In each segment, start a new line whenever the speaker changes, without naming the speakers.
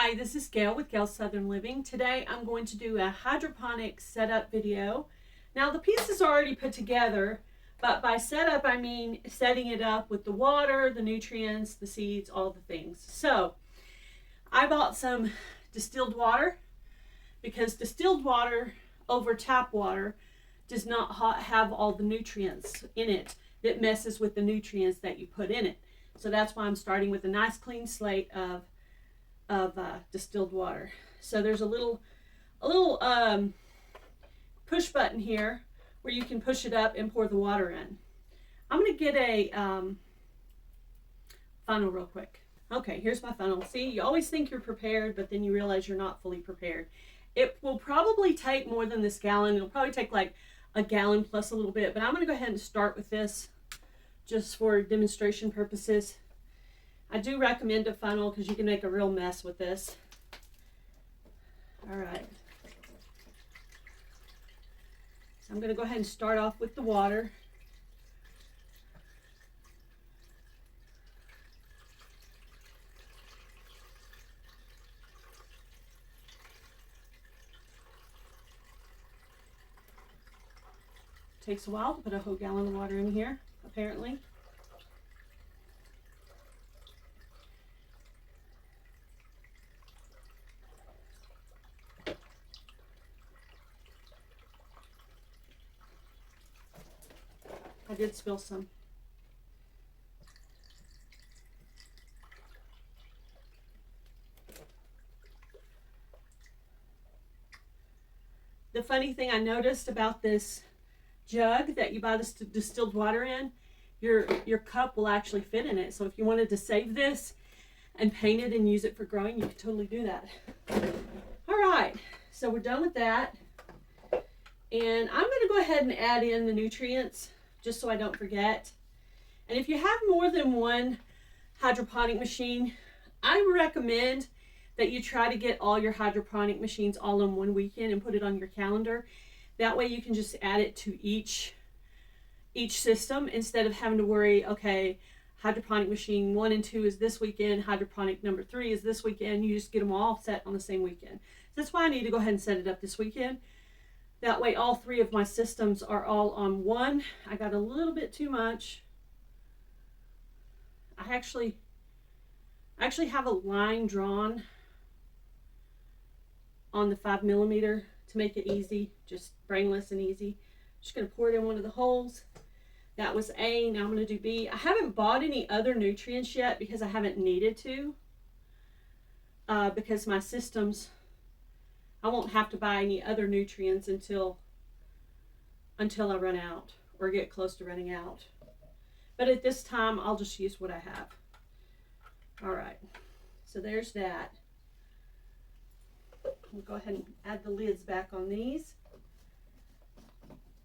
Hi, this is Gail with Gail's Southern Living. Today I'm going to do a hydroponic setup video. Now the piece is already put together, but by setup I mean setting it up with the water, the nutrients, the seeds, all the things. So I bought some distilled water because distilled water over tap water does not have all the nutrients in it that messes with the nutrients that you put in it. So that's why I'm starting with a nice clean slate of distilled water. So there's a little push button here where you can push it up and pour the water in. I'm going to get a funnel real quick. Okay, here's my funnel. See, you always think you're prepared, but then you realize you're not fully prepared. It will probably take more than this gallon. It'll probably take like a gallon plus a little bit, but I'm going to go ahead and start with this just for demonstration purposes. I do recommend a funnel because you can make a real mess with this. All right. So I'm going to go ahead and start off with the water. Takes a while to put a whole gallon of water in here, apparently. I did spill some. The funny thing I noticed about this jug that you buy this distilled water in, your cup will actually fit in it. So if you wanted to save this and paint it and use it for growing, you could totally do that. All right, so we're done with that. And I'm going to go ahead and add in the nutrients just so I don't forget. And if you have more than one hydroponic machine, I recommend that you try to get all your hydroponic machines all in one weekend and put it on your calendar. That way you can just add it to each system instead of having to worry, okay, hydroponic machine 1 and 2 is this weekend, hydroponic number 3 is this weekend. You just get them all set on the same weekend. So that's why I need to go ahead and set it up this weekend. That way all 3 of my systems are all on one. I got a little bit too much. I actually have a line drawn on the 5mm to make it easy, just brainless and easy. Just gonna pour it in one of the holes. That was A, now I'm gonna do B. I haven't bought any other nutrients yet because I haven't needed to. Because my systems, I won't have to buy any other nutrients until I run out or get close to running out. But at this time, I'll just use what I have. All right, so there's that. We'll go ahead and add the lids back on these.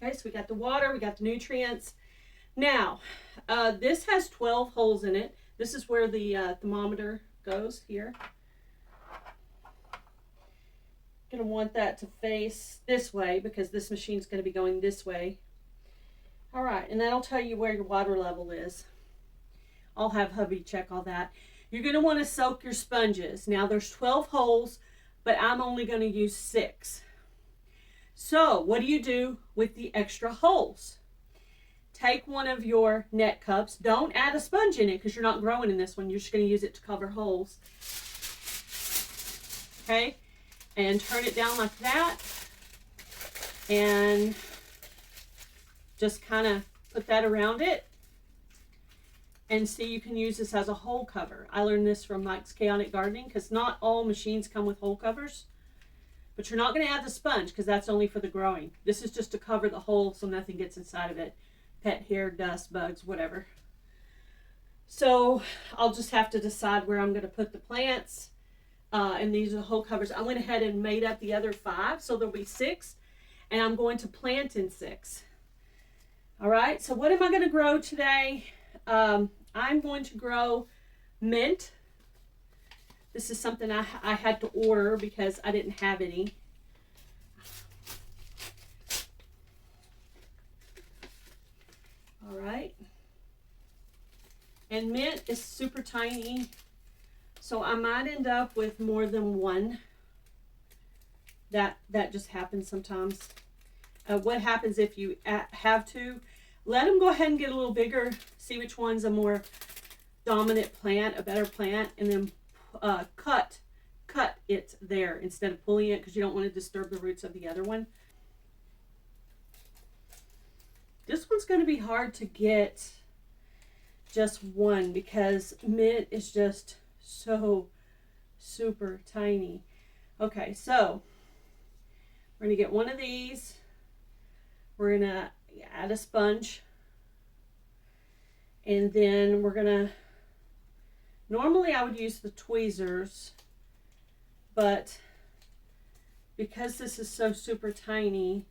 Okay, so we got the water, we got the nutrients. Now, this has 12 holes in it. This is where the thermometer goes here. Going to want that to face this way because this machine's going to be going this way. All right, and that'll tell you where your water level is. I'll have hubby check all that. You're going to want to soak your sponges. Now there's 12 holes, but I'm only going to use 6. So what do you do with the extra holes? Take one of your net cups. Don't add a sponge in it because you're not growing in this one. You're just going to use it to cover holes. Okay? And turn it down like that. And just kind of put that around it. And see, you can use this as a hole cover. I learned this from Mike's Chaotic Gardening because not all machines come with hole covers. But you're not going to add the sponge because that's only for the growing. This is just to cover the hole so nothing gets inside of it. Pet hair, dust, bugs, whatever. So I'll just have to decide where I'm going to put the plants. And these are the hole covers. I went ahead and made up the other 5, so there'll be 6. And I'm going to plant in 6. All right, so what am I going to grow today? I'm going to grow mint. This is something I had to order because I didn't have any. All right. And mint is super tiny, So I might end up with more than one. That just happens sometimes. What happens if you have to, let them go ahead and get a little bigger, see which one's a more dominant plant, a better plant, and then cut it there instead of pulling it, because you don't want to disturb the roots of the other one. This one's going to be hard to get just one because mint is just so super tiny. Okay, so we're going to get one of these. We're going to add a sponge. And then we're going to, normally I would use the tweezers, but because this is so super tiny,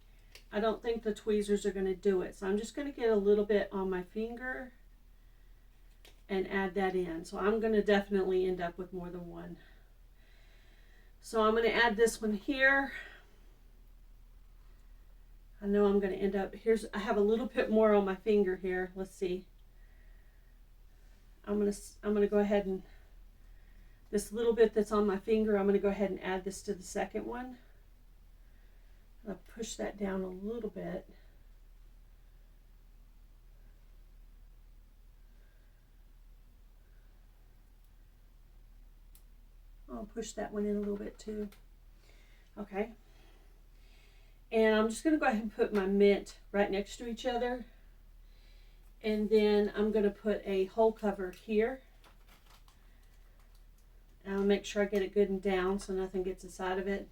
I don't think the tweezers are going to do it. So I'm just going to get a little bit on my finger and add that in. So I'm going to definitely end up with more than one. So I'm going to add this one here. I know I'm going to end up, I have a little bit more on my finger here. Let's see. I'm going to go ahead and, this little bit that's on my finger, I'm going to go ahead and add this to the second one. I'll push that down a little bit. I'll push that one in a little bit too. Okay. And I'm just going to go ahead and put my mint right next to each other. And then I'm going to put a hole cover here. And I'll make sure I get it good and down so nothing gets inside of it.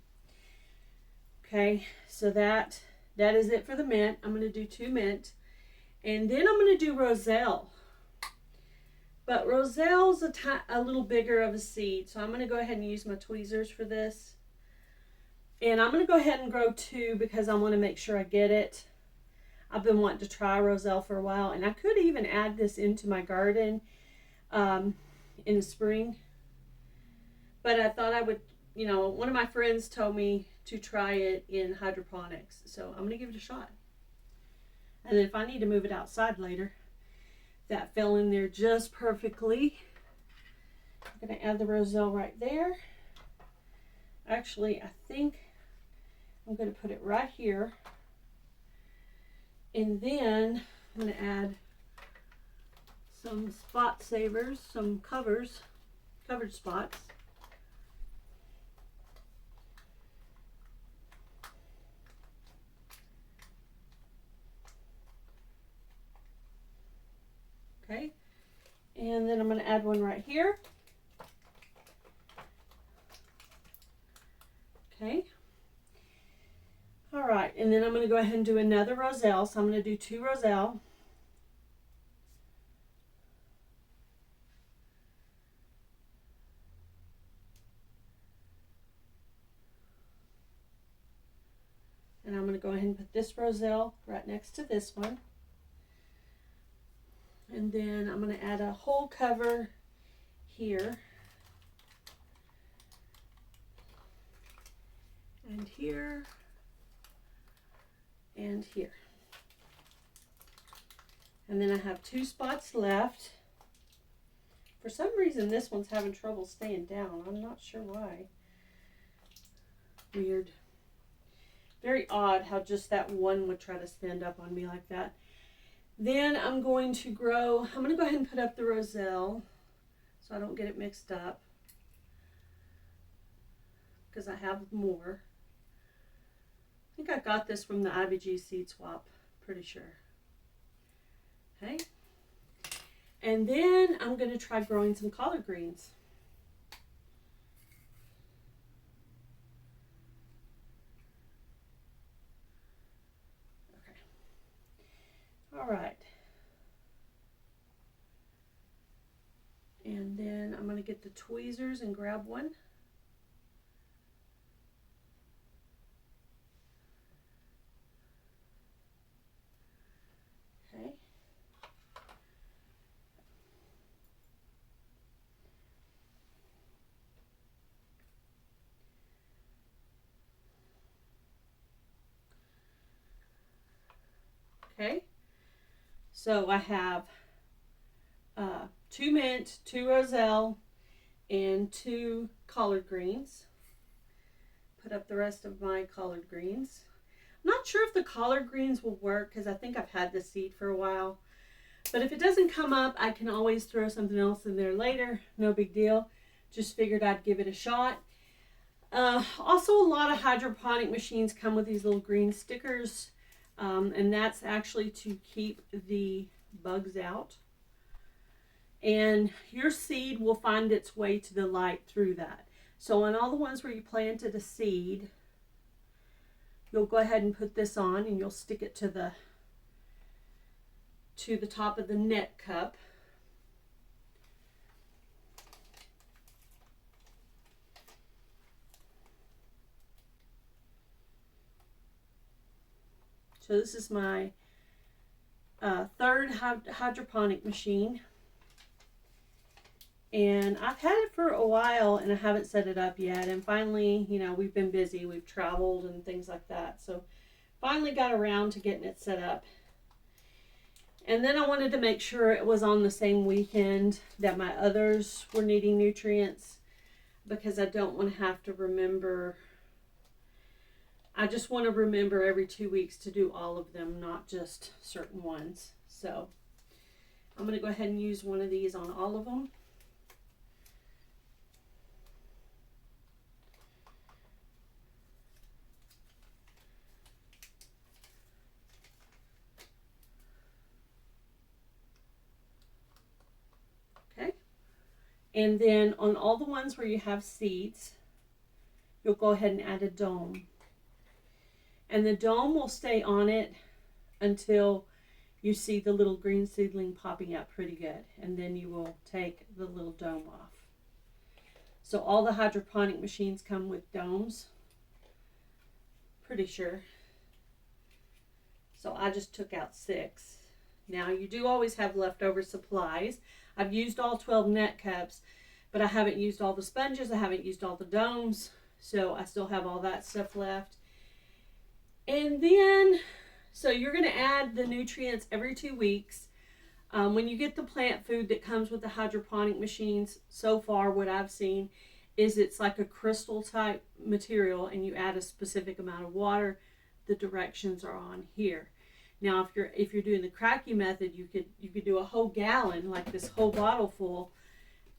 Okay, so that is it for the mint. I'm going to do 2 mint. And then I'm going to do roselle. But roselle's a little bigger of a seed. So I'm going to go ahead and use my tweezers for this. And I'm going to go ahead and grow 2 because I want to make sure I get it. I've been wanting to try roselle for a while. And I could even add this into my garden in the spring. But I thought I would, you know, one of my friends told me to try it in hydroponics. So I'm going to give it a shot. And then if I need to move it outside later, that fell in there just perfectly. I'm going to add the roselle right there. Actually, I think I'm going to put it right here. And then I'm going to add some spot savers, some covered spots. Okay, and then I'm going to add one right here. Okay. All right, and then I'm going to go ahead and do another roselle. So I'm going to do 2 roselle. And I'm going to go ahead and put this roselle right next to this one. And then I'm going to add a hole cover here. And here. And here. And then I have 2 spots left. For some reason this one's having trouble staying down. I'm not sure why. Weird. Very odd how just that one would try to stand up on me like that. Then I'm going to go ahead and put up the roselle so I don't get it mixed up, because I have more. I think I got this from the IBG seed swap, pretty sure. Okay. And then I'm going to try growing some collard greens. All right. And then I'm going to get the tweezers and grab one. Okay. Okay. So I have 2 mint, 2 roselle, and 2 collard greens. Put up the rest of my collard greens. I'm not sure if the collard greens will work because I think I've had this seed for a while. But if it doesn't come up, I can always throw something else in there later. No big deal. Just figured I'd give it a shot. Also, a lot of hydroponic machines come with these little green stickers. And that's actually to keep the bugs out. And your seed will find its way to the light through that. So on all the ones where you planted a seed, you'll go ahead and put this on and you'll stick it to the top of the net cup. So this is my third hydroponic machine. And I've had it for a while and I haven't set it up yet. And finally, you know, we've been busy. We've traveled and things like that. So finally got around to getting it set up. And then I wanted to make sure it was on the same weekend that my others were needing nutrients, because I don't want to have to remember. I just want to remember every 2 weeks to do all of them, not just certain ones. So I'm going to go ahead and use one of these on all of them. And then on all the ones where you have seeds, you'll go ahead and add a dome. And the dome will stay on it until you see the little green seedling popping up pretty good. And then you will take the little dome off. So all the hydroponic machines come with domes. Pretty sure. So I just took out 6. Now you do always have leftover supplies. I've used all 12 net cups, but I haven't used all the sponges. I haven't used all the domes. So I still have all that stuff left. And then, so you're going to add the nutrients every 2 weeks. When you get the plant food that comes with the hydroponic machines, so far what I've seen is it's like a crystal type material and you add a specific amount of water. The directions are on here. Now, if you're doing the cracky method, you could do a whole gallon, like this whole bottle full,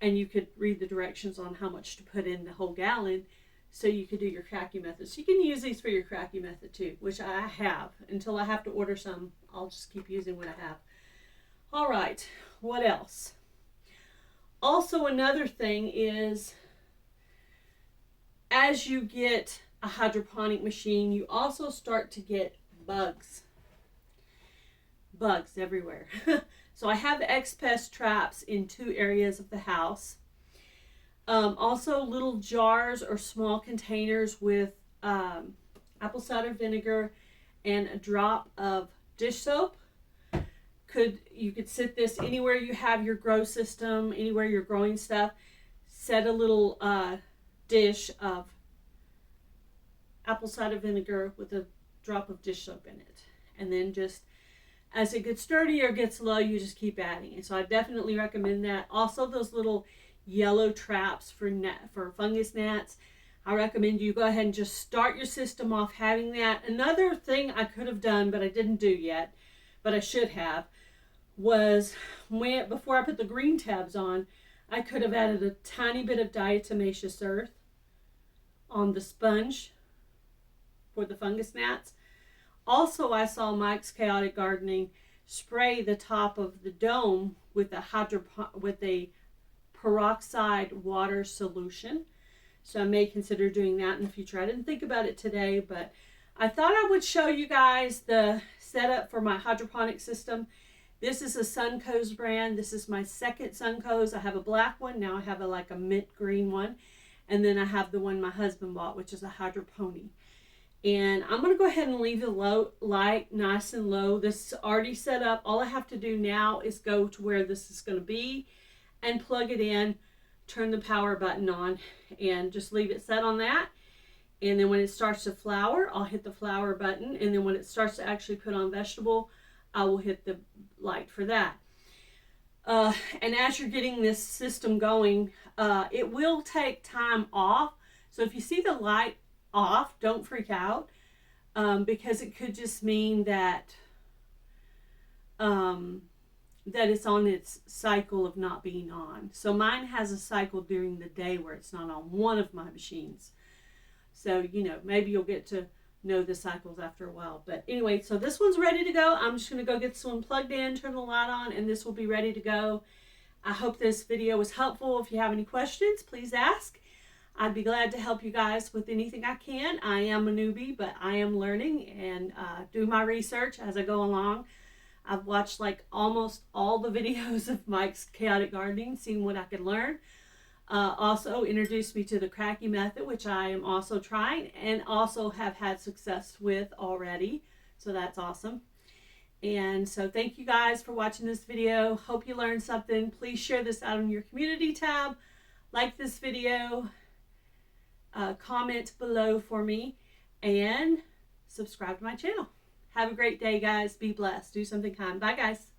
and you could read the directions on how much to put in the whole gallon, so you could do your cracky method. So you can use these for your cracky method too, which I have. Until I have to order some, I'll just keep using what I have. All right, what else? Also, another thing is, as you get a hydroponic machine, you also start to get bugs. Bugs everywhere. So I have X-Pest traps in 2 areas of the house. Also little jars or small containers with apple cider vinegar and a drop of dish soap. You could sit this anywhere you have your grow system, anywhere you're growing stuff. Set a little dish of apple cider vinegar with a drop of dish soap in it. And then just as it gets sturdy or gets low, you just keep adding it. So I definitely recommend that. Also, those little yellow traps for fungus gnats, I recommend you go ahead and just start your system off having that. Another thing I could have done, but I didn't do yet, but I should have, was before I put the green tabs on, I could have added a tiny bit of diatomaceous earth on the sponge for the fungus gnats. Also, I saw Mike's Chaotic Gardening spray the top of the dome with a peroxide water solution. So I may consider doing that in the future. I didn't think about it today, but I thought I would show you guys the setup for my hydroponic system. This is a Suncoze brand. This is my second Suncoze. I have a black one. Now I have a mint green one. And then I have the one my husband bought, which is a hydroponic. And I'm going to go ahead and leave the light nice and low. This is already set up. All I have to do now is go to where this is going to be and plug it in, turn the power button on, and just leave it set on that. And then when it starts to flower, I'll hit the flower button. And then when it starts to actually put on vegetable, I will hit the light for that. And as you're getting this system going, it will take time off. So if you see the light off, don't freak out, because it could just mean that that it's on its cycle of not being on. So mine has a cycle during the day where it's not on one of my machines. So, you know, maybe you'll get to know the cycles after a while. But anyway, so this one's ready to go. I'm just going to go get this one plugged in, turn the light on, and this will be ready to go. I hope this video was helpful. If you have any questions, please ask. I'd be glad to help you guys with anything I can. I am a newbie, but I am learning and do my research as I go along. I've watched like almost all the videos of Mike's Chaotic Gardening, seeing what I could learn. Also introduced me to the Cracky method, which I am also trying and also have had success with already. So that's awesome. And so thank you guys for watching this video. Hope you learned something. Please share this out on your community tab. Like this video. Comment below for me. And subscribe to my channel. Have a great day, guys. Be blessed. Do something kind. Bye, guys.